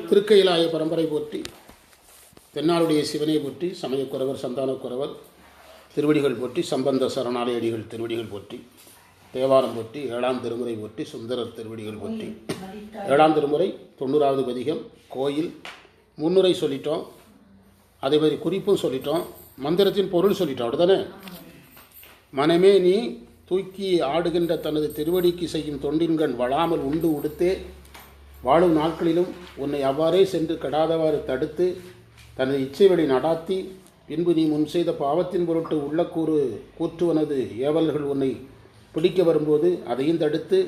திருக்கையிலாய பரம்பரை போற்றி, தென்னாளுடைய சிவனை போற்றி, சமயக்குறவர் சந்தானக்குறவர் திருவடிகள் போற்றி, சம்பந்த சரணாலயடிகள் திருவடிகள் போற்றி, தேவாரம் போற்றி, ஏழாம் திருமுறை போற்றி, சுந்தரர் திருவடிகள் போற்றி. ஏழாம் திருமுறை 90வது பதிகம் கோயில் முன்னுரை சொல்லிட்டோம், அதே மாதிரி குறிப்பும் சொல்லிட்டோம், மந்திரத்தின் பொருள் சொல்லிட்டோம். அப்படிதானே? மனமே நீ தூக்கி ஆடுகின்ற தனது திருவடிக்கு செய்யும் தொண்டின்கண் வளாமல் உண்டு உடுத்தே வாழும் நாட்களிலும் உன்னை அவ்வாறே சென்று கெடாதவாறு தடுத்து தனது இச்சை வழி நடாத்தி பின்பு நீ முன் செய்த பாவத்தின் பொருட்டு உள்ளக்கூறு கூற்றுவனது ஏவல்கள் உன்னை பிடிக்க வரும்போது அதையும் தடுத்து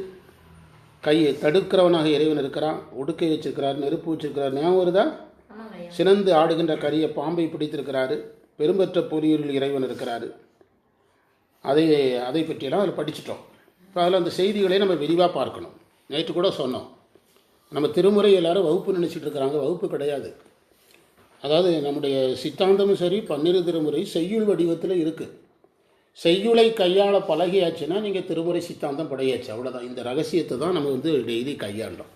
கையை தடுக்கிறவனாக இறைவன் இருக்கிறான். உடுக்கை வச்சிருக்கிறார், நெருப்பு வச்சிருக்கிறார். ஞாபகம் வருதா? சினந்து ஆடுகின்ற கரிய பாம்பை பிடித்திருக்கிறாரு. பெரும்பற்ற பொறியூரில் இறைவன் இருக்கிறாரு. அதை பற்றியெல்லாம் அதில் படிச்சிட்டோம். இப்போ அதில் அந்த செய்திகளை நம்ம விரிவாக பார்க்கணும். நேற்று கூட சொன்னோம், நம்ம திருமுறை எல்லாரும் வகுப்பு நினச்சிட்டு இருக்கிறாங்க. வகுப்பு கிடையாது. அதாவது நம்முடைய சித்தாந்தமும் சரி, 12 திருமுறை செய்யுள் வடிவத்தில் இருக்குது. செய்யுளை கையாள பழகியாச்சுன்னா நீங்கள் திருமுறை சித்தாந்தம் படையாச்சு, அவ்வளோதான். இந்த ரகசியத்தை தான் நம்ம டெய்லி கையாண்டோம்.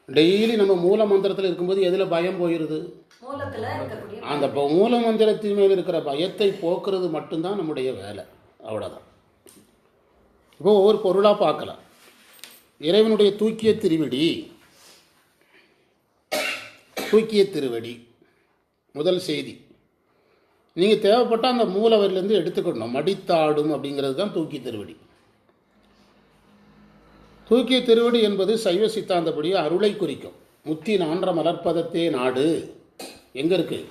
டெய்லி நம்ம மூல மந்திரத்தில் இருக்கும்போது எதில் பயம் போயிடுது? அந்த மூல மந்திரத்தின் மேல் இருக்கிற பயத்தை போக்குறது மட்டும்தான் நம்முடைய வேலை, அவ்வளோதான். இப்போ ஒவ்வொரு பொருளாக பார்க்கலாம். இறைவனுடைய தூக்கிய திருவடி, தூக்கிய திருவடி முதல் செய்தி. நீங்கள் தேவைப்பட்டால் அந்த மூலவரிலேருந்து எடுத்துக்கணும். மடித்தாடும் அப்படிங்கிறது தான் தூக்கிய திருவடி. தூக்கிய திருவடி என்பது சைவ சித்தாந்தப்படி அருளை குறிக்கும். முத்தி நான்ற மலர்ப்பதத்தே நாடு எங்கே இருக்குது?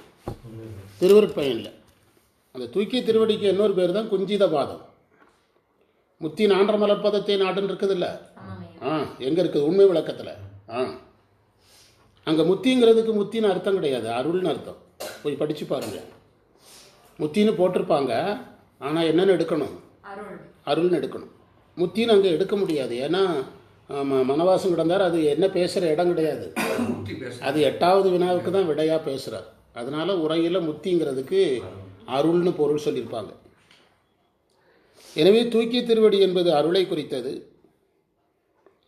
திருவருட்பயனில். அந்த தூக்கிய திருவடிக்கு இன்னொரு பேர் தான் குஞ்சித பாதம். முத்தி நான்ற மலர்ப்பதத்தே நாடுன்னு இருக்குது இல்லை? எங்கே இருக்குது? உண்மை விளக்கத்தில். அங்கே முத்திங்கிறதுக்கு முத்தின்னு அர்த்தம் கிடையாது, அருள்னு அர்த்தம். போய் படித்து பாருங்கள். முத்தின்னு போட்டிருப்பாங்க, ஆனால் என்னென்னு எடுக்கணும்? அருள்னு எடுக்கணும். முத்தின்னு அங்கே எடுக்க முடியாது. ஏன்னா மனவாசம் கிடந்தார், அது என்ன பேசுகிற இடம் கிடையாது. அது 8வது வினாவுக்கு தான் விடையாக பேசுகிறார். அதனால் உரையில் முத்திங்கிறதுக்கு அருள்னு பொருள் சொல்லியிருப்பாங்க. எனவே தூக்கிய திருவடி என்பது அருளை குறித்தது.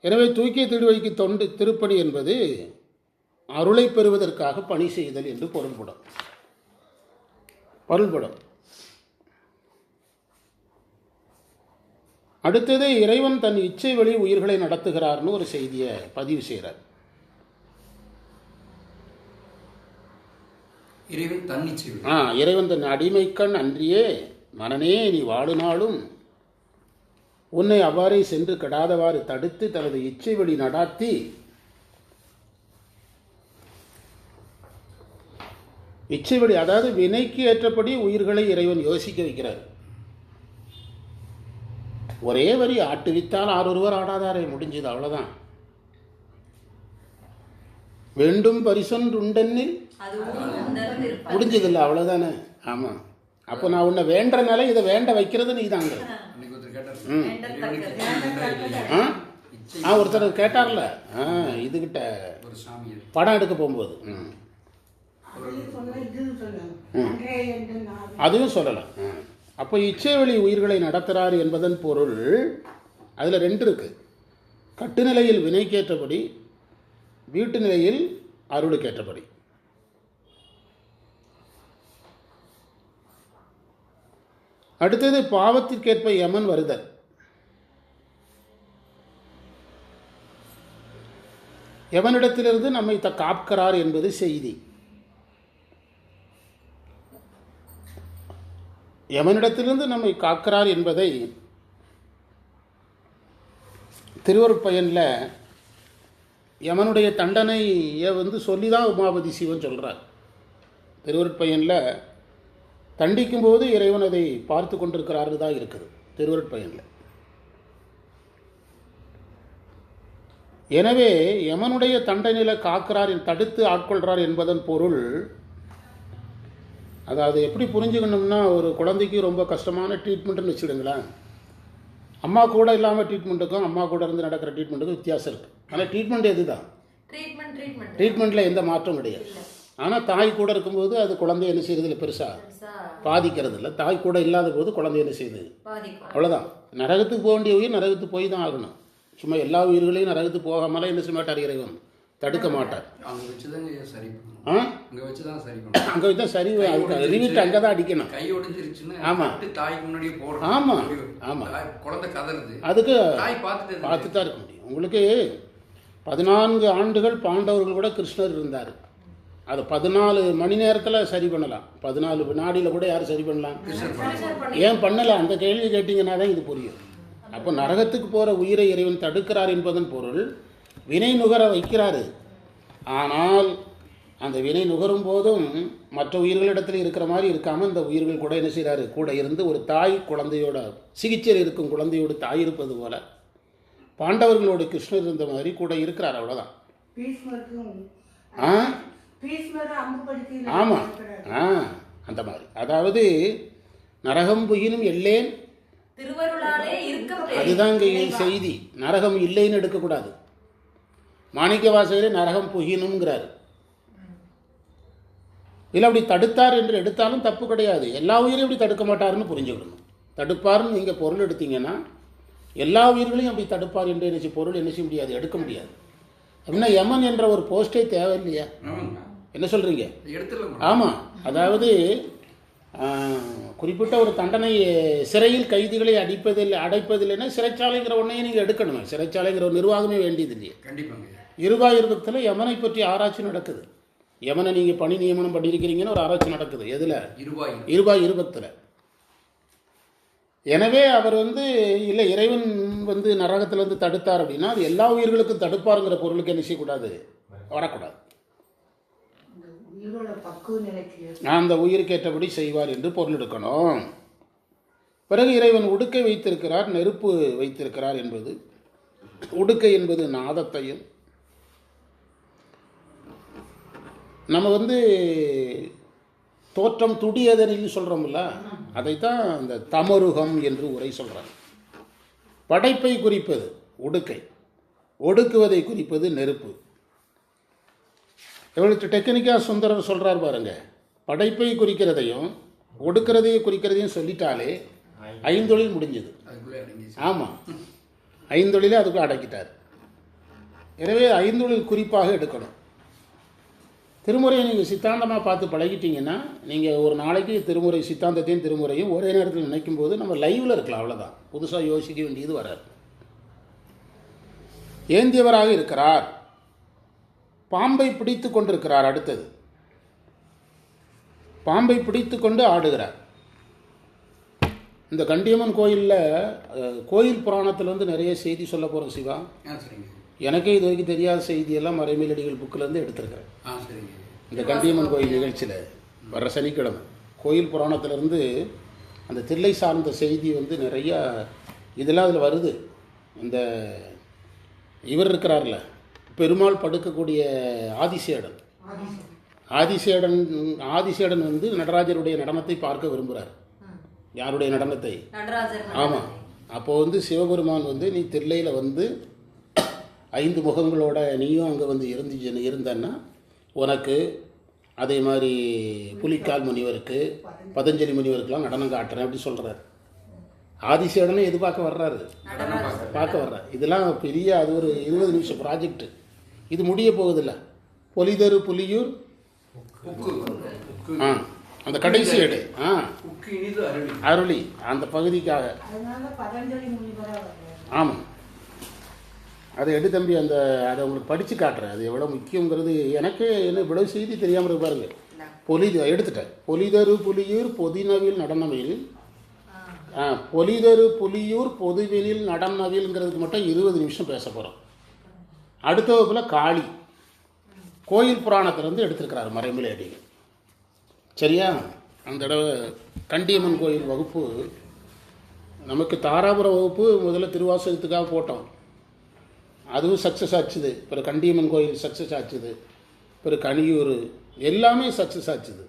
எனவே தூக்கிய திருவடிக்கு தொண்டு திருப்பணி என்பது அருளை பெறுவதற்காக பணி செய்தல் என்று பொருள்படும். அடுத்தது இறைவன் தன் இச்சை வழி உயிர்களை நடத்துகிறார்னு ஒரு செய்தியை பதிவு செய்கிறார். இறைவன் தன் அடிமைக்கண் அன்றியே மனனே நீ வாழுநாளும் உன்னை அவ்வாறே சென்று கெடாதவாறு தடுத்து தனது இச்சை வழி நடாத்தி இச்சை வழி, அதாவது வினைக்கு ஏற்றபடி உயிர்களை இறைவன் யோசிக்க வைக்கிறார். ஒரே வரி ஆட்டுவித்தால் ஆரொருவர் ஆடாதாரே, முடிஞ்சது, அவ்வளோதான். வேண்டும் பரிசொன்றுண்டென்னில் முடிஞ்சதில்லை, அவ்வளோதானே. ஆமாம். அப்போ நான் உன்னை வேண்டனால இதை வேண்ட வைக்கிறது நீ தாங்க. ஒருத்தர் கேட்டார்ல, இதுகிட்ட படம் எடுக்க போகும்போது அதுவும் சொல்லலாம். அப்போ இச்சை வழி உயிர்களை நடத்துகிறார் என்பதன் பொருள் அதில் 2 இருக்குது. கட்டுநிலையில் வினைக்கேற்றபடி, வீட்டு நிலையில் அருளுக்கேற்றபடி. அடுத்தது பாவத்திற்கேற்ப யமன் வருதல். யமனிடத்திலிருந்து நம்மை காக்கிறார் என்பது செய்தி. யமனிடத்திலிருந்து நம்மை காக்கிறார் என்பதை திருவருட்பயனில் யமனுடைய தண்டனையை சொல்லி தான் உமாபதி சிவன் சொல்கிறார். திருவருட்பயனில் தண்டிக்கும் போது இறைவன் அதை பார்த்து கொண்டிருக்கிறாரு தான் இருக்குது திருவருட்பயனில். எனவே யமனுடைய தண்டனையில் காக்கிறார், தடுத்து ஆட்கொள்கிறார் என்பதன் பொருள், அதாவது எப்படி புரிஞ்சுக்கணும்னா, ஒரு குழந்தைக்கு ரொம்ப கஷ்டமான ட்ரீட்மெண்ட்டுன்னு வச்சுடுங்களேன். அம்மா கூட இல்லாமல் ட்ரீட்மெண்ட்டுக்கும் அம்மா கூட இருந்து நடக்கிற ட்ரீட்மெண்ட்டுக்கும் வித்தியாசம் இருக்குது. ஆனால் ட்ரீட்மெண்ட் எது தான், ட்ரீட்மெண்ட்டில் எந்த மாற்றம் கிடையாது. ஆனால் தாய் கூட இருக்கும்போது அது குழந்தை என்ன செய்யறதில்ல, பெருசாக பாதிக்கிறது இல்லை. தாய் கூட இல்லாத போது குழந்தை என்ன செய்யுது, அவ்வளோதான். நரகத்துக்கு போக வேண்டிய உயிர் நரகத்துக்கு போய் தான் ஆகணும். சும்மா எல்லா உயிர்களையும் நரகத்துக்கு போகாமலாம் என்ன செய்ய மாட்டார் இறைவன், தடுக்க மாட்டார். அங்கே வச்சு தான் சரி ஆ அங்கே வச்சு தான் சரி அங்கே வச்சு தான் சரி, ரிவிட்டு அங்கே தான் அடிக்கணும். கை ஒடிஞ்சிருச்சுன்னா ஆமாம் தாய்க்கு முன்னாடியே போடுறோம். ஆமாம் ஆமாம், குழந்தை கதறுது, அதுக்கு தாய் பார்த்துட்டு தான் இருக்க முடியும். உங்களுக்கு 14 ஆண்டுகள் பாண்டவர்கள் கூட கிருஷ்ணர் இருந்தார். அதை 14 மணி நேரத்தில் சரி பண்ணலாம், 14 வினாடியில் கூட யார் சரி பண்ணலாம்? ஏன் பண்ணலை? அந்த கேள்வி கேட்டிங்கன்னா தான் இது புரியும். அப்போ நரகத்துக்கு போகிற உயிரை இறைவன் தடுக்கிறார் என்பதன் பொருள் வினை நுகர வைக்கிறாரு. ஆனால் அந்த வினை நுகரும் போதும் மற்ற உயிர்களிடத்தில் இருக்கிற மாதிரி இருக்காமல் இந்த உயிர்கள் கூட என்ன செய்கிறாரு, கூட இருந்து ஒரு தாய் குழந்தையோட சிகிச்சையில் இருக்கும் குழந்தையோடு தாய் இருப்பது போல பாண்டவர்களோடு கிருஷ்ணர் இருந்த மாதிரி கூட இருக்கிறார். அவ்வளோதான். ஆமாம் அந்த மாதிரி. அதாவது நரகம் புகினும் எல்லேன், அதுதான் இங்கே செய்தி. நரகம் இல்லைன்னு எடுக்கக்கூடாது. மாணிக்க வாசகரே நரகம் புகினுங்கிறார். இல்லை அப்படி தடுத்தார் என்று எடுத்தாலும் தப்பு கிடையாது. எல்லா உயிரையும் அப்படி தடுக்க மாட்டாருன்னு புரிஞ்சுக்கணும். தடுப்பார்னு நீங்கள் பொருள் எடுத்தீங்கன்னா எல்லா உயிர்களையும் அப்படி தடுப்பார் என்று என்ன பொருள் என்ன செய்ய முடியாது, எடுக்க முடியாது. அப்படின்னா யமன் என்ற ஒரு போஸ்டே தேவை இல்லையா? என்ன சொல்கிறீங்க? ஆமாம், அதாவது குறிப்பிட்ட ஒரு தண்டனை, சிறையில் கைதிகளை அடைப்பதில்லைன்னா சிறைச்சாலைங்கிற ஒன்றையும் நீங்கள் எடுக்கணும். சிறைச்சாலைங்கிற ஒரு நிர்வாகமே வேண்டியது இல்லையா? கண்டிப்பாங்க. இருபாயிருபத்தில் யமனை பற்றி ஆராய்ச்சி நடக்குது. யமனை நீங்கள் பணி நியமனம் பண்ணியிருக்கிறீங்கன்னு ஒரு ஆராய்ச்சி நடக்குது. எதில்? இருபத்தில். எனவே அவர் இல்லை இறைவன் நரகத்திலேருந்து தடுத்தார் அப்படின்னா அது எல்லா உயிர்களுக்கும் தடுப்பாருங்கிற பொருளுக்கு என்ன செய்யக்கூடாது, வரக்கூடாது. அந்த உயிருக்கு ஏற்றபடி செய்வார் என்று பொருள் எடுக்கணும். பிறகு இறைவன் உடுக்கை வைத்திருக்கிறார், நெருப்பு வைத்திருக்கிறார் என்பது, உடுக்கை என்பது நாதத்தையும், நம்ம தோற்றம் துடியதனில் சொல்கிறோம்ல, அதைத்தான் அந்த தமருகம் என்று உரை சொல்கிறாங்க. படைப்பை குறிப்பது உடுக்கை, ஒடுக்குவதை குறிப்பது நெருப்பு. எவ்வளோ டெக்னிக்காக சுந்தரர் சொல்கிறார் பாருங்க. படைப்பை குறிக்கிறதையும் ஒடுக்கிறதையும் குறிக்கிறதையும் சொல்லிட்டாலே 5 தொழில் முடிஞ்சது. ஆமாம், 5 தொழிலே அதுக்குள்ளே அடக்கிட்டார். எனவே 5 தொழில் குறிப்பாக எடுக்கணும். திருமுறையை நீங்கள் சித்தாந்தமாக பார்த்து பழகிட்டீங்கன்னா நீங்கள் ஒரு நாளைக்கு திருமுறை சித்தாந்தத்தையும் திருமுறையும் ஒரே நேரத்தில் நினைக்கும் போது நம்ம லைவில் இருக்கலாம். அவ்வளோதான், புதுசாக யோசிக்க வேண்டியது வராது. ஏந்தியவராக இருக்கிறார், பாம்பை பிடித்து கொண்டிருக்கிறார். அடுத்தது பாம்பை பிடித்து கொண்டு ஆடுகிறார். இந்த கண்டியம்மன் கோயில் புராணத்தில் நிறைய செய்தி சொல்ல போகிறோம் சிவா. எனக்கே இது வரைக்கும் தெரியாத செய்தியெல்லாம் மறைமேலடிகள் புக்கிலேருந்து எடுத்திருக்கிறேன். இந்த கண்டியம்மன் கோயில் நிகழ்ச்சியில் வர்ற சனிக்கிழமை கோயில் புராணத்திலேருந்து அந்த தில்லை சார்ந்த செய்தி நிறையா இதெல்லாம் அதில் வருது. இந்த இவர் இருக்கிறார்ல, பெருமாள் படுக்கக்கூடிய ஆதிசேடன் நடராஜருடைய நடனத்தை பார்க்க விரும்புகிறார். யாருடைய நடனத்தை? ஆமாம். அப்போது சிவபெருமான் நீ தில்லையில் 5 முகங்களோட நீயும் அங்கே இருந்தன்னா உனக்கு அதே மாதிரி புலிக்கால் முனிவருக்கு பதஞ்சலி முனிவருக்கெல்லாம் நடனம் காட்டுறேன் அப்படி சொல்கிறார். ஆதிசேடனை எது பார்க்க வர்றாரு? இதெல்லாம் பெரிய, அது ஒரு 20 நிமிஷம் ப்ராஜெக்ட். இது முடிய போகுதில்ல. பொலிதரு புலியூர் அந்த கடைசி எடு அருளி அந்த பகுதிக்காக. ஆமாம், அதை எடு தம்பி. அதை உங்களுக்கு படித்து காட்டுறேன். அது எவ்வளோ முக்கியங்கிறது எனக்கு இவ்வளவு செய்தி தெரியாமல் இருக்கு பாருங்க. எடுத்துட்டேன். பொலிதரு புலியூர் பொதினவில் நடனவில், பொலிதரு புலியூர் பொதுவெளியில் நடனவில்ங்கிறதுக்கு மட்டும் 20 நிமிஷம் பேச போகிறோம். அடுத்த வகுப்பில் காளி கோயில் புராணத்திலேருந்து எடுத்திருக்கிறார் மறைமலை அடிகள். சரியா? அந்த தடவை கண்டியம்மன் கோயில் வகுப்பு நமக்கு தாராபுரம் வகுப்பு முதல்ல திருவாசகத்துக்காக போட்டோம். அதுவும் சக்ஸஸ் ஆச்சுது. பிறகு கண்டியம்மன் கோயில் சக்ஸஸ் ஆச்சுது. பிறகு கனியூர் எல்லாமே சக்ஸஸ் ஆச்சுது.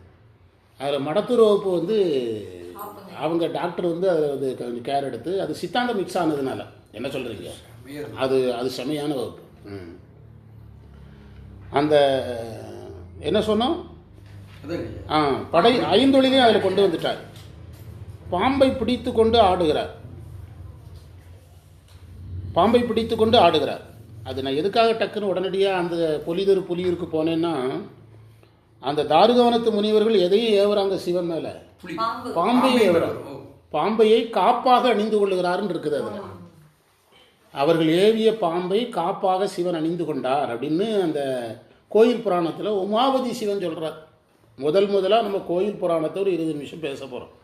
அதில் மடத்தூர் வகுப்பு அவங்க டாக்டர் அதில் கொஞ்சம் கேர் எடுத்து அது சித்தாந்த மிக்ஸ் ஆனதுனால என்ன சொல்கிறீங்க, அது செமையான வகுப்பு. அந்த என்ன சொன்னோம், படை 5 தொழிலையும் அதில் கொண்டு வந்துட்டார். பாம்பை பிடித்து கொண்டு ஆடுகிறார். பாம்பை பிடித்து கொண்டு ஆடுகிறார். அது நான் எதுக்காக டக்குன்னு உடனடியாக அந்த பொலிதரு புலியூருக்கு போனேன்னா, அந்த தாருகவனத்து முனிவர்கள் எதையும் ஏவுறாங்க சிவன் மேலே, பாம்பையை ஏவுறாங்க. பாம்பையை காப்பாக அணிந்து கொள்ளுகிறாருன்னு இருக்குது. அதில் அவர்கள் ஏவிய பாம்பை காப்பாக சிவன் அணிந்து கொண்டார் அப்படின்னு அந்த கோயில் புராணத்தில் உமாபதி சிவன் சொல்கிறார். முதலாக நம்ம கோயில் புராணத்தை ஒரு 20 நிமிஷம் பேச போகிறோம்.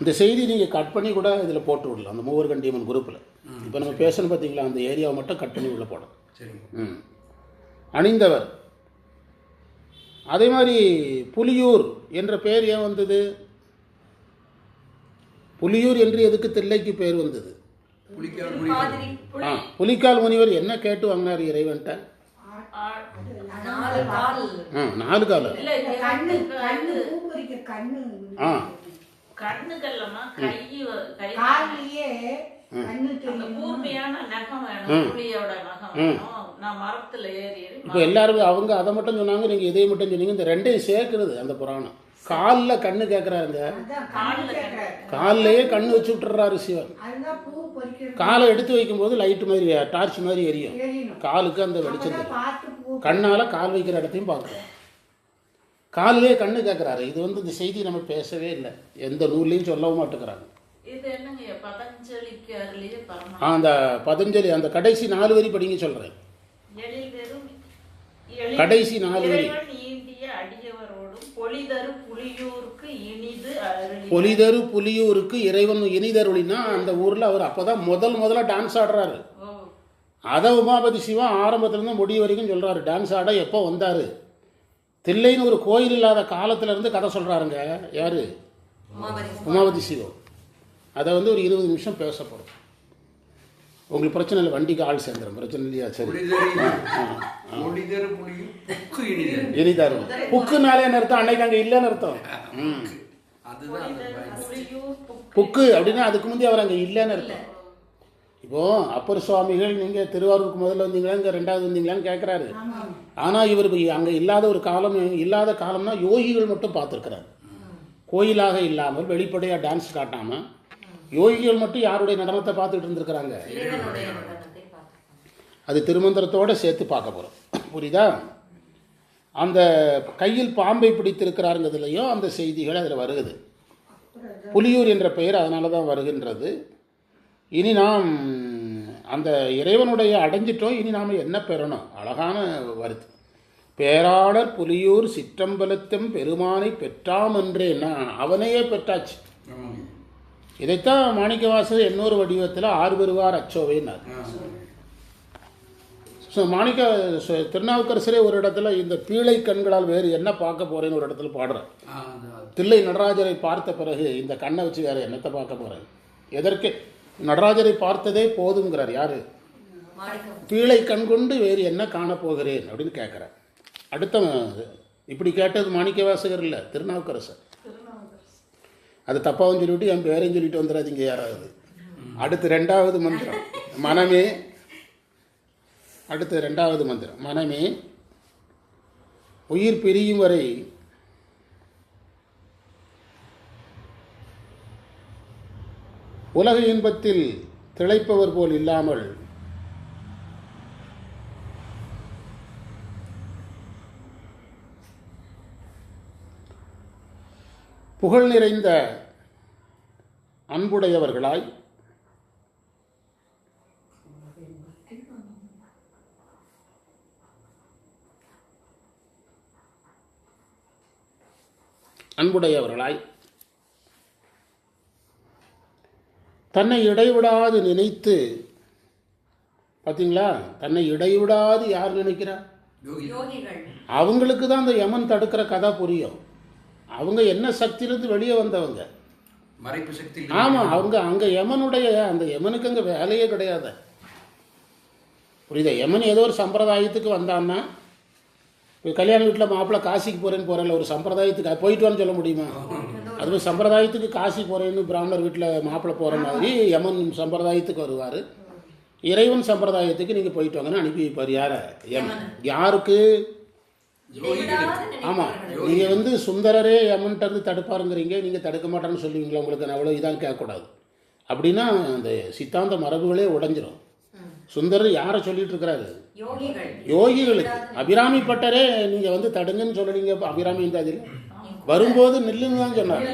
இந்த செய்தி நீங்கள் கட் பண்ணி கூட இதில் போட்டு விடலாம், அந்த மூவர்கண்டியம்மன் குரூப்பில். இப்போ நம்ம பேசணும் பார்த்தீங்களா, அந்த ஏரியாவை மட்டும் கட் பண்ணி உள்ள போடணும். அணிந்தவர். அதே மாதிரி புலியூர் என்ற பெயர் ஏன் வந்தது? புலியூர் என்று எதுக்கு தில்லைக்கு பெயர் வந்தது? புலிக்கால் முனிவர் என்ன கேட்டு வாங்கினார் இறைவன்ட்ட? 4 கால். இப்போ எல்லாரும் அவங்க அதை மட்டும் சொன்னாங்க, நீங்கள் இதை மட்டும் சொன்னீங்க. இந்த ரெண்டையும் சேர்க்கிறது அந்த புராணம். காலில் கண்ணு கேட்குறாருங்க, காலிலேயே கண்ணு வச்சு விட்டுறாரு சிவன். காலை எடுத்து வைக்கும்போது லைட்டு மாதிரி டார்ச் மாதிரி எரியும் காலுக்கு, அந்த வெளிச்சம். கண்ணால் கால் வைக்கிற இடத்தையும் பார்க்குறோம். காலிலே கண்ணு கேட்குறாரு. இது இந்த செய்தி நம்ம பேசவே இல்லை, எந்த நூல்லையும் சொல்லவும் மாட்டேங்கிறாங்க. அந்த பதஞ்சலி அந்த கடைசி 4 வரி படிங்க சொல்கிறேன். கடைசி 4 வரி. பொலிதரு புலியூருக்கு இறைவன் இனிதருளினா, அந்த ஊரில் அவர் அப்போ தான் முதல்ல டான்ஸ் ஆடுறாரு. அதை உமாபதி சிவா ஆரம்பத்துலேருந்து முடிவு வரைக்கும் சொல்கிறாரு. டான்ஸ் ஆட எப்போ வந்தார்? தில்லைன்னு ஒரு கோயில் இல்லாத காலத்திலேருந்து கதை சொல்கிறாருங்க. யார்? உமாபதி சிவம். அதை ஒரு 20 நிமிஷம் பேச போகிறோம். உங்களுக்கு பிரச்சனை இல்லை, வண்டிக்கு ஆள் சேர்ந்துடும், பிரச்சனை இல்லையா? சரி. இனிதாரு புக்குனாலே அர்த்தம், அன்னைக்கு அங்கே இல்லைன்னு அர்த்தம். புக்கு அப்படின்னா அதுக்கு முந்தைய அவர் அங்கே இல்லைன்னு அர்த்தம். இப்போது அப்பர் சுவாமிகள் நீங்கள் திருவாரூருக்கு முதல்ல வந்தீங்களா, இங்கே 2வது வந்தீங்களான்னு கேட்குறாரு. ஆனால் இவருக்கு அங்கே இல்லாத ஒரு காலம், இல்லாத காலம்னா யோகிகள் மட்டும் பார்த்துருக்குறாரு. கோயிலாக இல்லாமல் வெளிப்படையாக டான்ஸ் காட்டாமல் யோகிகள் மட்டும் யாருடைய நடனத்தை பார்த்துட்டு இருந்திருக்கிறாங்க. அது திருமந்திரத்தோடு சேர்த்து பார்க்க போகிறோம், புரியுதா? அந்த கையில் பாம்பை பிடித்திருக்கிறாருங்கிறதுலையும் அந்த செய்திகள் அதில் வருகுது. புலியூர் என்ற பெயர் அதனால தான் வருகின்றது. இனி நாம் அந்த இறைவனுடைய அடைஞ்சிட்டோம், இனி நாம் என்ன பெறணும்? அழகான வருது. பேராளர் புலியூர் சிற்றம்பலத்தும் பெருமானை பெற்றாமன்றேன்னா அவனையே பெற்றாச்சு. இதைத்தான் மாணிக்கவாசகர் இன்னொரு வடிவத்தில் 6 பெறுவார் அச்சோவைன்னார். ஸோ திருநாவுக்கரசரே ஒரு இடத்துல இந்த பீழை கண்களால் வேறு என்ன பார்க்க போகிறேன்னு ஒரு இடத்துல பாடுறேன். தில்லை நடராஜரை பார்த்த பிறகு இந்த கண்ணை வச்சு வேறு என்னத்தை பார்க்க போகிறேன்? எதற்கு? நடராஜரை பார்த்ததே போதுங்கிறார். யார்? பீழை கண் கொண்டு வேறு என்ன காணப்போகிறேன் அப்படின்னு கேட்குறேன். அடுத்த இப்படி கேட்டது மாணிக்கவாசகர் இல்லை, திருநாவுக்கரசர். அது தப்பாகவும் சொல்லிவிட்டு என் பேரையும் சொல்லிட்டு வந்துடாதீங்க யாராவது. அடுத்து 2வது மந்திரம் மனமே. அடுத்து 2வது மந்திரம் மனமே, உயிர் பிரியும் வரை உலக இன்பத்தில் திளைப்பவர் போல் இல்லாமல் புகழ் நிறைந்த அன்புடையவர்களாய் தன்னை இடைவிடாது நினைத்து, பார்த்தீங்களா? தன்னை இடைவிடாது யார் நினைக்கிறா? அவங்களுக்கு தான் அந்த யமன் தடுக்கிற கதை புரியும். அவங்க என்ன சக்தியிலிருந்து வெளியே வந்தவங்க, மறைப்பு சக்தி. ஆமாம், அவங்க அங்கே யமனுடைய அந்த யமனுக்கு அங்கே வேலையே கிடையாது, புரியுதா? யமன் ஏதோ ஒரு சம்பிரதாயத்துக்கு வந்தான்னா, கல்யாண வீட்டில் மாப்பிள்ளை காசிக்கு போகிறேன்னு ஒரு சம்பிரதாயத்துக்கு போயிட்டு வான்னு சொல்ல முடியுமா? அதுவே சம்பிரதாயத்துக்கு காசி போகிறேன்னு பிராமணர் வீட்டில் மாப்பிள்ளை போகிற மாதிரி யமன் சம்பிரதாயத்துக்கு வருவார். இறைவன் சம்பிரதாயத்துக்கு நீங்கள் போயிட்டு வாங்கன்னு அனுப்பி வைப்பார். யாரை? யமன். யாருக்கு? ஆமாம், நீங்கள் சுந்தரரே யமன்கிட்ட தடுப்பாருங்கிறீங்க, நீங்கள் தடுக்க மாட்டேன்னு சொல்லுவீங்களா? உங்களுக்கு அவ்வளோ இதான் கேட்கக்கூடாது. அப்படின்னா அந்த சித்தாந்த மரபுகளே உடைஞ்சிரும். சுந்தரர் யாரை சொல்லிட்டு இருக்கிறாரு? யோகிகளுக்கு. அபிராமி பட்டரே நீங்கள் வந்து தடுங்கன்னு சொல்லலீங்க. அபிராமி இந்த அதில் வரும்போது நில்லுன்னு தான் சொன்னார்.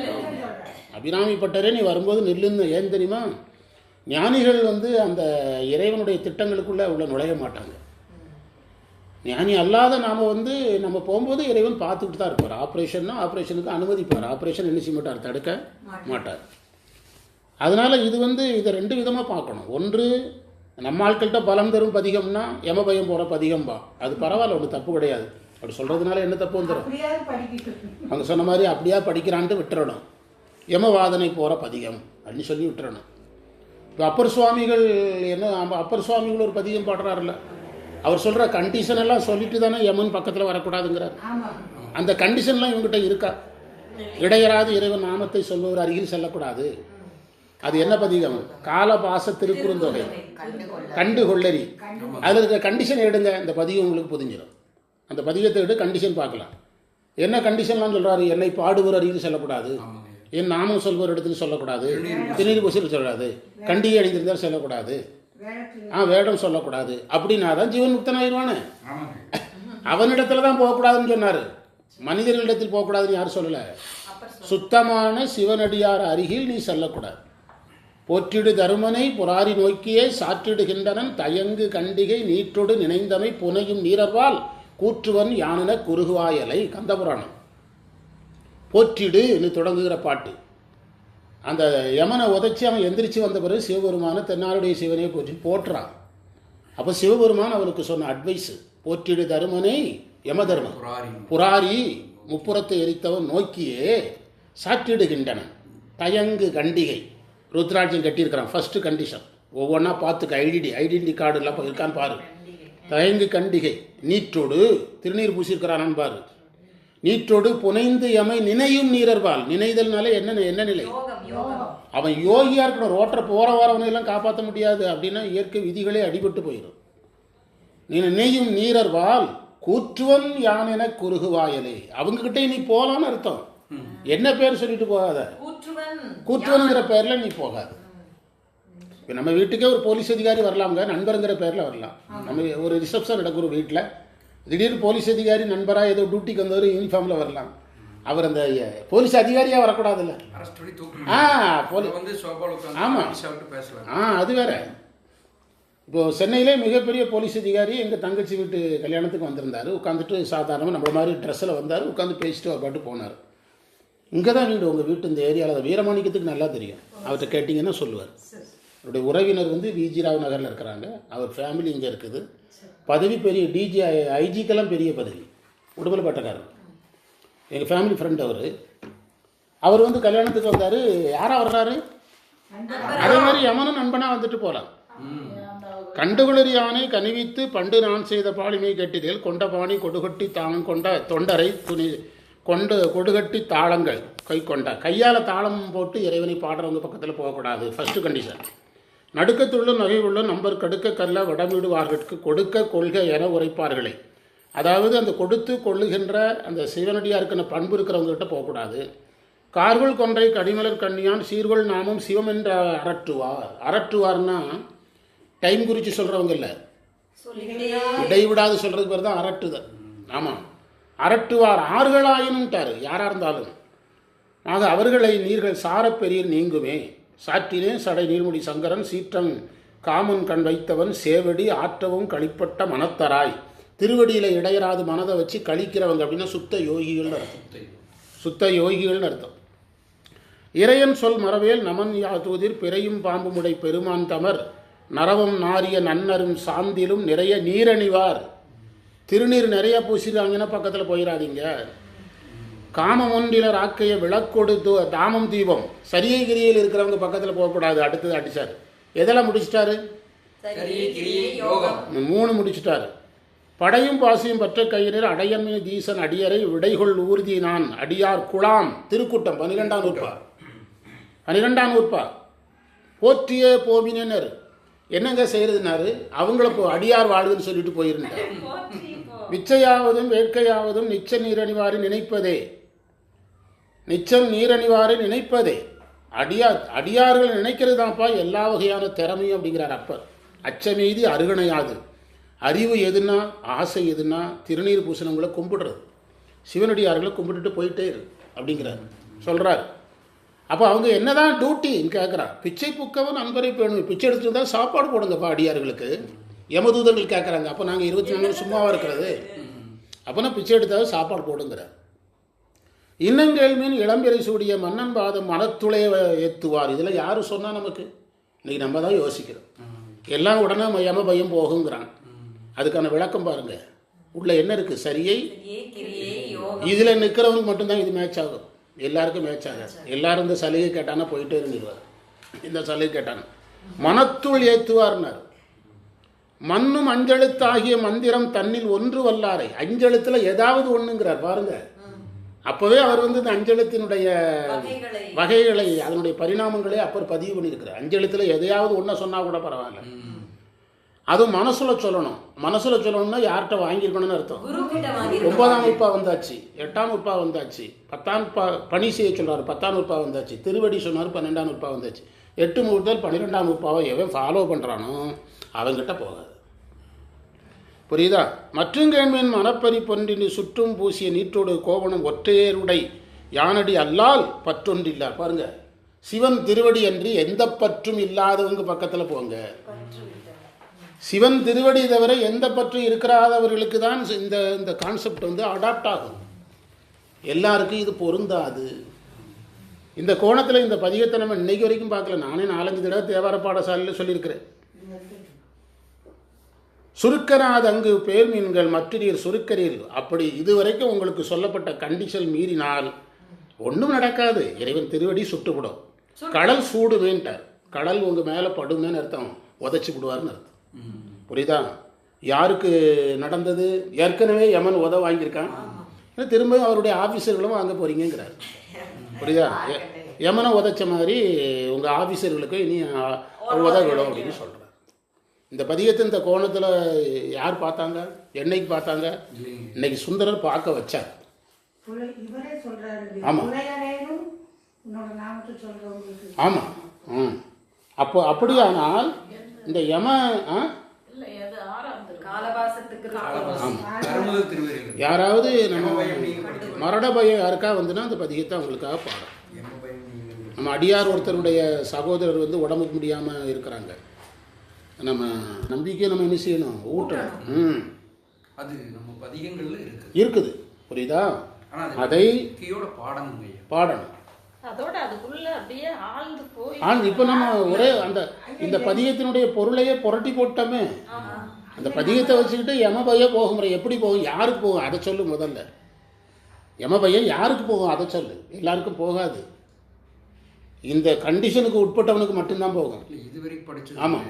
அபிராமி பட்டரே நீ வரும்போது நில்லுன்னு. ஏன் தெரியுமா? ஞானிகள் வந்து அந்த இறைவனுடைய திட்டங்களுக்குள்ளே உள்ள நுழைய மாட்டாங்க. ஞானி அல்லாத நாம் வந்து நம்ம போகும்போது இறைவன் பார்த்துக்கிட்டு தான் இருப்பார். ஆப்ரேஷன்னா ஆப்ரேஷனுக்கு அனுமதிப்பார். ஆப்ரேஷன் என்ன செய்ய மாட்டார், தடுக்க மாட்டார். அதனால் இது வந்து இதை ரெண்டு விதமாக பார்க்கணும். ஒன்று, நம்ம ஆட்கள்கிட்ட பலம் தரும் பதிகம்னா யமபயம் போகிற பதிகம்பா, அது பரவாயில்ல, ஒன்று தப்பு கிடையாது. அப்படி சொல்கிறதுனால என்ன தப்பு வந்துடும்? அவங்க சொன்ன மாதிரி அப்படியா படிக்கிறான்ட்டு விட்டுறணும். யமவாதனை போகிற பதிகம் அப்படின்னு சொல்லி விட்டுறணும். இப்போ அப்பர் சுவாமிகள் என்ன, அப்பர் சுவாமிகள் ஒரு பதிகம் பாடுறாருல்ல, அவர் சொல்கிற கண்டிஷன் எல்லாம் சொல்லிட்டு தானே யமன் பக்கத்தில் வரக்கூடாதுங்கிறார். அந்த கண்டிஷன்லாம் இவங்ககிட்ட இருக்கா? இடையராது இறைவன் நாமத்தை சொல்பவர் அருகில் செல்லக்கூடாது. அது என்ன பதிகம்? காலபாச திருக்குறுந்தொகை கண்டு கொள்ளரி. அதில் இருக்கிற கண்டிஷன் எடுங்க, இந்த பதிகம் உங்களுக்கு புரிஞ்சிடும். அந்த பதிகத்தை எடுத்து கண்டிஷன் பார்க்கலாம். என்ன கண்டிஷன்லாம் சொல்கிறாரு? என்னை பாடுவர் அருகில் செல்லக்கூடாது, என் நாமம் சொல்பவர் இடத்துல சொல்லக்கூடாது, திருநீர் பூசியில் சொல்லக்கூடாது, கண்டிகை அணிந்திருந்தால் சொல்லக்கூடாது, வேடம் சொல்லக்கூடாது. அப்படின்னா தான் ஜீவன் முக்தனாயிருவானே. அவனிடத்துல தான் போகக்கூடாதுன்னு சொன்னார். மனிதர்களிடத்தில் போகக்கூடாதுன்னு யாரும் சொல்லலை. சுத்தமான சிவனடியார் அருகில் நீ செல்லக்கூடாது. போற்றிடு தருமனை புராரி நோக்கியே சாற்றிடுகின்றனன் தயங்கு கண்டிகை நீற்றொடு நினைந்தமை புனையும் நீரர்வால் கூற்றுவன் யானென குறுகுவாயலை. கந்தபுராணம். போற்றிடுன்னு தொடங்குகிற பாட்டு. அந்த யமனை உதைச்சி அவன் எந்திரிச்சு வந்த பிறகு சிவபெருமான தென்னாருடைய சிவனையை போற்றி போற்றுறான். அப்போ சிவபெருமான் அவனுக்கு சொன்ன அட்வைஸு, போற்றிடு தருமனை யம தர்மன் புராரி முப்புறத்தை எரித்தவன் நோக்கியே சாற்றிடுகின்றனன் தயங்கு கண்டிகை. ருத்ராட்சியம் கட்டியிருக்கிறான். ஃபர்ஸ்ட் கண்டிஷன் ஒவ்வொன்றா பார்த்துக்க. ஐடென்டி கார்டு எல்லாம் இருக்கான்னு பாரு. தயங்கு கண்டிகை நீற்றோடு திருநீர் பூசியிருக்கிறான் பாரு. நீற்றோடு புனைந்து எமை நினையும் நீரர்வால். நினைதல்னால என்ன நிலை? அவன் யோகியா இருக்கணும். ரோட்டரை போற வரவனையெல்லாம் காப்பாற்ற முடியாது. அப்படின்னா இயற்கை விதிகளே அடிபட்டு போயிடும். நீ நினையும் நீரர்வால் கூற்றுவன் யானென குறுகுவாயலே. அவங்க கிட்டே நீ போலான்னு அர்த்தம். என்ன பேர் சொல்லிட்டு போகாத, கூற்றுவன்கிற பேர்ல நீ போகாத. இப்போ நம்ம வீட்டுக்கே ஒரு போலீஸ் அதிகாரி வரலாம்ங்க, நண்பருங்கிற பேர்ல வரலாம். நம்ம ஒரு ரிசப்ஷன் நடக்கிற வீட்டில் திடீர்னு போலீஸ் அதிகாரி நண்பராக ஏதோ டியூட்டிக்கு வந்தவர் யூனிஃபார்மில் வரலாம். அவர் அந்த போலீஸ் அதிகாரியாக வரக்கூடாதுல்ல. ஆமாம், அது வேற. இப்போது சென்னையிலே மிகப்பெரிய போலீஸ் அதிகாரி எங்கள் தங்கச்சி வீட்டு கல்யாணத்துக்கு வந்திருந்தார். உட்காந்துட்டு சாதாரணமாக நம்ம மாதிரி ட்ரெஸ்ஸில் வந்தார். உட்காந்து பேசிட்டு அவர் பாட்டு போனார். இங்கே தான் வீடு, உங்கள் வீட்டு இந்த ஏரியாவில் வீரமாணிக்கத்துக்கு நல்லா தெரியும். அவர்கிட்ட கேட்டிங்கன்னா சொல்லுவார். அவருடைய உறவினர் வந்து விஜி ராவ் நகரில் இருக்கிறாங்க. அவர் ஃபேமிலி இங்கே இருக்குது. பதவி பெரிய டிஜி ஐஜிக்கெல்லாம் பெரிய பதவி. உடுமலைப்பட்டக்காரர். எங்கள் ஃபேமிலி ஃப்ரெண்ட் அவர் வந்து கல்யாணத்துக்கு வந்தார். யாராக வர்றாரு? அதே மாதிரி யமனும் நண்பனாக வந்துட்டு போகலாம். கண்டுகுளறி யானை கனிவித்து பண்டு நான் செய்த பாலிமை கட்டிடில் கொண்ட பாணி கொடுகட்டி தாளம் கொண்ட தொண்டரை துணி கொண்டு கொடுகட்டி தாளங்கள் கை கொண்ட. கையால் தாளம் போட்டு இறைவனை பாடுறவங்க பக்கத்தில் போகக்கூடாது. First condition. நடுக்கத்துள்ள நகைவுள்ள நம்பர் கடுக்க கல்ல வடமிடுவார்கட்கு கொடுக்க கொள்கை என உரைப்பார்களே. அதாவது அந்த கொடுத்து கொள்ளுகின்ற அந்த சிவனடியாருக்கான பண்பு இருக்கிறவங்ககிட்ட போகக்கூடாது. கார்கொள் கொன்றை கடிமலர் கண்ணியான் சீர்கொள் நாமம் சிவம் என்ற அரட்டுவார். அரட்டுவார்னா டைம் குறித்து சொல்கிறவங்க இல்லை, இடைவிடாது சொல்கிறது பேர் தான் அரட்டுதல். ஆமாம், அரட்டுவார் ஆறுகளாயினுட்டார் யாராக இருந்தாலும். ஆக அவர்களை நீர்கள் சாரப்பெரியர் நீங்குமே. சாற்றினே சடை நீர்முடி சங்கரன் சீற்றம் காமன் கண் வைத்தவன் சேவடி ஆற்றவும் களிப்பட்ட மனத்தராய். திருவடியில் இடையராது மனதை வச்சு கழிக்கிறவங்க அப்படின்னா சுத்த யோகிகள்னு அர்த்தம். சுத்த யோகிகள்னு அர்த்தம். இறையன் சொல் மரவேல் நமன் யாதூதிர் பிறையும் பாம்புமுடை பெருமான் தமர் நரவம் நாரிய நன்னரும் சாந்திலும் நிறைய நீரணிவார். திருநீர் நிறைய பூசிடுறாங்கன்னா பக்கத்தில் போயிடாதீங்க. காமம் ஒன்றிலர் ஆக்கைய விளக்கொடு தாமம் தீபம். சரியை கிரியில் இருக்கிறவங்க பக்கத்தில் போகக்கூடாது. அடுத்தது அடிச்சார். எதெல்லாம் முடிச்சிட்டாரு? 3 முடிச்சிட்டாரு. படையும் பாசியும் பற்ற கையினர் அடையன்மை தீசன் அடியரை விடைகொள் ஊர்தி நான் அடியார் குலாம். திருக்கூட்டம் 12ஆம் நூற்பா. 12ஆம் நூற்பா. போற்றியே போவினர். என்னங்க செய்யறதுனாரு? அவங்கள அடியார் வாழ்வுன்னு சொல்லிட்டு போயிருந்தார். விச்சையாவதும் வேட்கையாவதும் நிச்ச நீரணிவாறு நினைப்பதே. நிச்சம் நீரணிவாறு நினைப்பதே. அடியார்கள் நினைக்கிறது தான்ப்பா எல்லா வகையான திறமையும் அப்படிங்கிறார் அப்பர். அச்சமெய்தி அருகணையாது. அறிவு எதுனா, ஆசை எதுனா, திருநீர் பூசணங்களை கும்பிடுறது, சிவனடியார்களை கும்பிட்டுட்டு போயிட்டே இரு அப்படிங்கிறார், சொல்கிறார். அப்போ அவங்க என்னதான் டியூட்டின்னு கேட்குறான். பிச்சை புக்கவன் அன்பரை பேணும், பிச்சை எடுத்துட்டு தான் சாப்பாடு போடுங்கப்பா அடியார்களுக்கு. யமதூதர்கள் கேட்குறாங்க, அப்போ நாங்கள் 24 நாள் சும்மாவாக இருக்கிறது, அப்போனா பிச்சை எடுத்தாவது சாப்பாடு போடுங்கிறார். இன்னங்கேள்மீன் இளம்பிறை சூடிய மன்னன் பாதம் மனத்துளே ஏற்றுவார். இதில் யார் சொன்னால் நமக்கு? இன்றைக்கி நம்ம தான் யோசிக்கிறோம். எல்லாம் உடனே யம பயம் போகுங்கிறான். அதுக்கான விளக்கம் பாருங்க, உள்ள என்ன இருக்குது? சரியை இதில் நிற்கிறவங்களுக்கு மட்டும்தான் இது மேட்ச் ஆகும், எல்லாருக்கும் மேட்ச் ஆகாது. எல்லாரும் இந்த சலுகை கேட்டானா போயிட்டே இருந்துருவார். இந்த சலுகை கேட்டானா மனத்துள் ஏற்றுவார்னார். மண்ணும் அஞ்செழுத்தாகிய மந்திரம் தன்னில் ஒன்று வல்லாரை. அஞ்செழுத்தில் ஏதாவது ஒன்றுங்கிறார் பாருங்க. அப்போவே அவர் இந்த அஞ்செழுத்தினுடைய வகைகளை, அதனுடைய பரிணாமங்களே அப்பர் பதிவு பண்ணியிருக்கிறார். அஞ்செழுத்தில் எதையாவது ஒன்றை சொன்னால் கூட பரவாயில்ல, அதுவும் மனசுல சொல்லணும். மனசுல சொல்லணும்னா யார்கிட்ட வாங்கியிருக்கணும்னு அர்த்தம். 9ஆம் உப்பா வந்தாச்சு, 8ஆம் உப்பா வந்தாச்சு, 10ஆம் உப்பா பணி செய்ய சொல்றாரு, 10ஆம் உப்பா வந்தாச்சு, திருவடி சொன்னார், 12ஆம் உப்பா வந்தாச்சு. 8 முதல் 12ஆம் உப்பாவை எவன் ஃபாலோ பண்ணுறானோ அவங்கிட்ட போகாது. புரியுதா? மற்றும் கேள்வியின் மனப்பறி பொன்றினி சுற்றும் பூசிய நீற்றோடு கோவணம் ஒற்றையருடை யானடி அல்லால் பற்றொன்றில்லார். பாருங்க, சிவன் திருவடி அன்றி எந்த பற்றும் இல்லாதவங்க பக்கத்தில் போங்க. சிவன் திருவடி தவிர எந்த பற்றும் இருக்கிறாதவர்களுக்கு தான் இந்த கான்செப்ட் அடாப்ட் ஆகும். எல்லாருக்கும் இது பொருந்தாது. இந்த கோணத்தில் இந்த பதிகத்தை நம்ம இன்னைக்கு வரைக்கும் பார்க்கல. நானே 4-5 தடவை தேவார பாடசாலையில் சொல்லியிருக்கிறேன். சுருக்கராத அங்கு பேர் மீன்கள் மற்றீர் சுருக்கரீர். அப்படி இதுவரைக்கும் உங்களுக்கு சொல்லப்பட்ட கண்டிஷன் மீறினால் ஒன்றும் நடக்காது. இறைவன் திருவடி சுட்டுவிடும். கடல் சூடுமேன்ட்டார். கடல் உங்கள் மேலே படுமேன்னு அர்த்தம், உதச்சி விடுவார்னு அர்த்தம். புரியுதா? யாருக்கு நடந்தது? ஏற்கனவே யமன் உத வாங்கியிருக்கான், திரும்ப அவருடைய ஆஃபீஸர்களும் வாங்க போகிறீங்கிறார். புரியுதா? யமனை உதச்ச மாதிரி உங்கள் ஆஃபீஸர்களுக்கு இனி உத விடும் அப்படின்னு சொல்கிறார். இந்த பதிகத்தை இந்த கோணத்தில் யார் பார்த்தாங்க? என்னைக்கு பார்த்தாங்க? இன்னைக்கு சுந்தரர் பார்க்க வச்சார். ஆமாம் ஆமாம். அப்போ அப்படியானால் இந்த யம யாராவது நம்ம மரண பயம் யாருக்கா வந்துன்னா அந்த பதிகத்தை அவங்களுக்காக பாடும். நம்ம அடியார் ஒருத்தருடைய சகோதரர் உடம்புக்கு முடியாமல் இருக்கிறாங்க. நம்ம நம்பிக்கையை நம்ம என்ன செய்யணும்? ஊட்டணும். அது நம்ம பதிகங்கள்ல இருக்குது. புரியுதா? அதை பாடணும். இப்போ நம்ம ஒரே இந்த பதிகத்தினுடைய பொருளையே புரட்டி போட்டோமே. அந்த பதிகத்தை வச்சுக்கிட்டு யமபயம் போகும். எப்படி போகும்? யாருக்கு போகும் அதை சொல்லு. முதல்ல யமபயம் யாருக்கு போகும் அதை சொல்லு. எல்லாருக்கும் போகாது. இந்த கண்டிஷனுக்கு உட்பட்டவனுக்கு மட்டும்தான் போகும். ஆமாம்,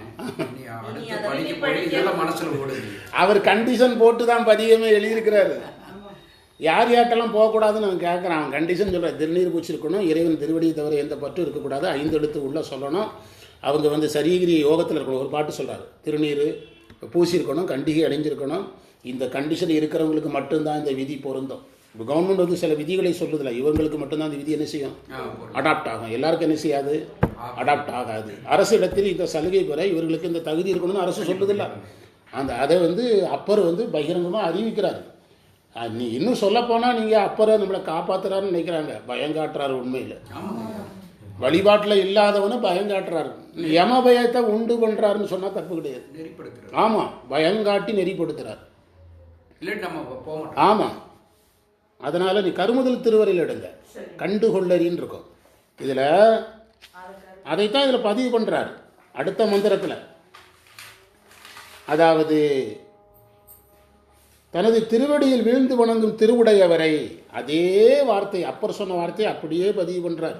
அவர் கண்டிஷன் போட்டு தான் பதிகமே எழுதியிருக்கிறாரு. யார் யார்ட்டெல்லாம் போகக்கூடாதுன்னு அவன் கேட்குறான். அவன் கண்டிஷன் சொல்கிறான். திருநீர் பூச்சிருக்கணும், இறைவன் திருவடியை தவிர எந்த பற்றும் இருக்கக்கூடாது, 5 எழுத்து உள்ள சொல்லணும், அவங்க சரீகிரி யோகத்தில் இருக்கணும். ஒரு பாட்டு சொல்கிறார், திருநீர் பூசியிருக்கணும், கண்டிகை அடைஞ்சிருக்கணும். இந்த கண்டிஷன் இருக்கிறவங்களுக்கு மட்டும்தான் இந்த விதி பொருந்தும். இப்போ கவர்மெண்ட் சில விதிகளை சொல்லுதில்ல, இவங்களுக்கு மட்டும்தான் அந்த விதி என்ன செய்யும்? அடாப்ட் ஆகும். எல்லாருக்கும் என்ன செய்யாது? அடாப்ட் ஆகாது. அரசு இடத்தில் இந்த சலுகை பெற இவர்களுக்கு இந்த தகுதி இருக்கணும்னு அரசு சொல்லுதில்ல. அதை அப்பர் பகிரங்கமாக அறிவிக்கிறார். நீ இன்னும் சொல்லப்போனால் நீங்கள் அப்பரை நம்மளை காப்பாற்றுறாருன்னு நினைக்கிறாங்க. பயங்காட்டுறாரு. உண்மையில் வழிபாட்டில் இல்லாதவனு பயங்காட்டுறாரு. யம பயத்தை உண்டு பண்ணுறாருன்னு சொன்னால் தப்பு கிடையாது. ஆமாம், பயங்காட்டி நெறிப்படுத்துறார். ஆமாம். அதனால் நீ கருமுதல் திருவரையில் எடுங்க, கண்டுகொள்ளறின்னு இருக்கும். இதில் அதைத்தான் இதில் பதிவு பண்ணுறார் அடுத்த மந்திரத்தில். அதாவது தனது திருவடியில் வீழ்ந்து வணங்கும் திருவுடையவரை, அதே வார்த்தை அப்பர் சொன்ன வார்த்தையை அப்படியே பதிவு பண்ணுறார்.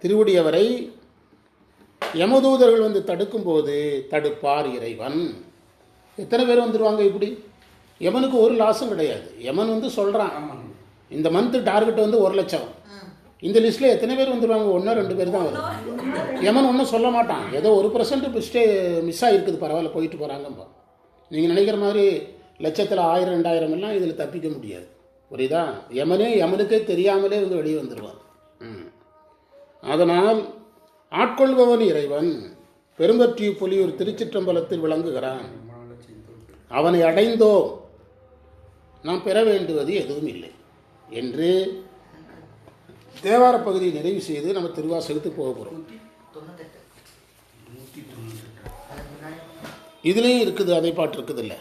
திருவுடையவரை யமதூதர்கள் தடுக்கும்போது தடுப்பார் இறைவன். எத்தனை பேர் வந்துடுவாங்க? இப்படி யமனுக்கு ஒரு லாஸும் கிடையாது. யமன் சொல்கிறான், இந்த மந்த்து டார்கெட் 1,00,000. இந்த லிஸ்ட்டில் எத்தனை பேர் வந்துடுவாங்க? 1-2 பேர் தான் வரும். யமன் ஒன்றும் சொல்ல மாட்டான். ஏதோ 1% மிஸ் ஆகிருக்குது, பரவாயில்ல, போயிட்டு போகிறாங்கப்பா. நீங்கள் நினைக்கிற மாதிரி லட்சத்தில் 1000, 2000 எல்லாம் இதில் தப்பிக்க முடியாது. புரியுதா? யமனுக்கே தெரியாமலே வெளியே வந்துடுவான். அதனால் ஆட்கொள்பவன் இறைவன் பெரும்பற்றி புலியூர் திருச்சிற்றம்பலத்தில் விளங்குகிறான். அவனை அடைந்தோ நாம் பெற வேண்டுவது எதுவும் இல்லை என்று தேவார பகுதியை நிறைவு செய்து நம்ம திருவாசகத்துக்கு போக போகிறோம். இதுலேயும் இருக்குது, அதை பாட்டு இருக்குது இல்லை.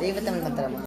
தெய்வத்தமிழ் மந்திரமா?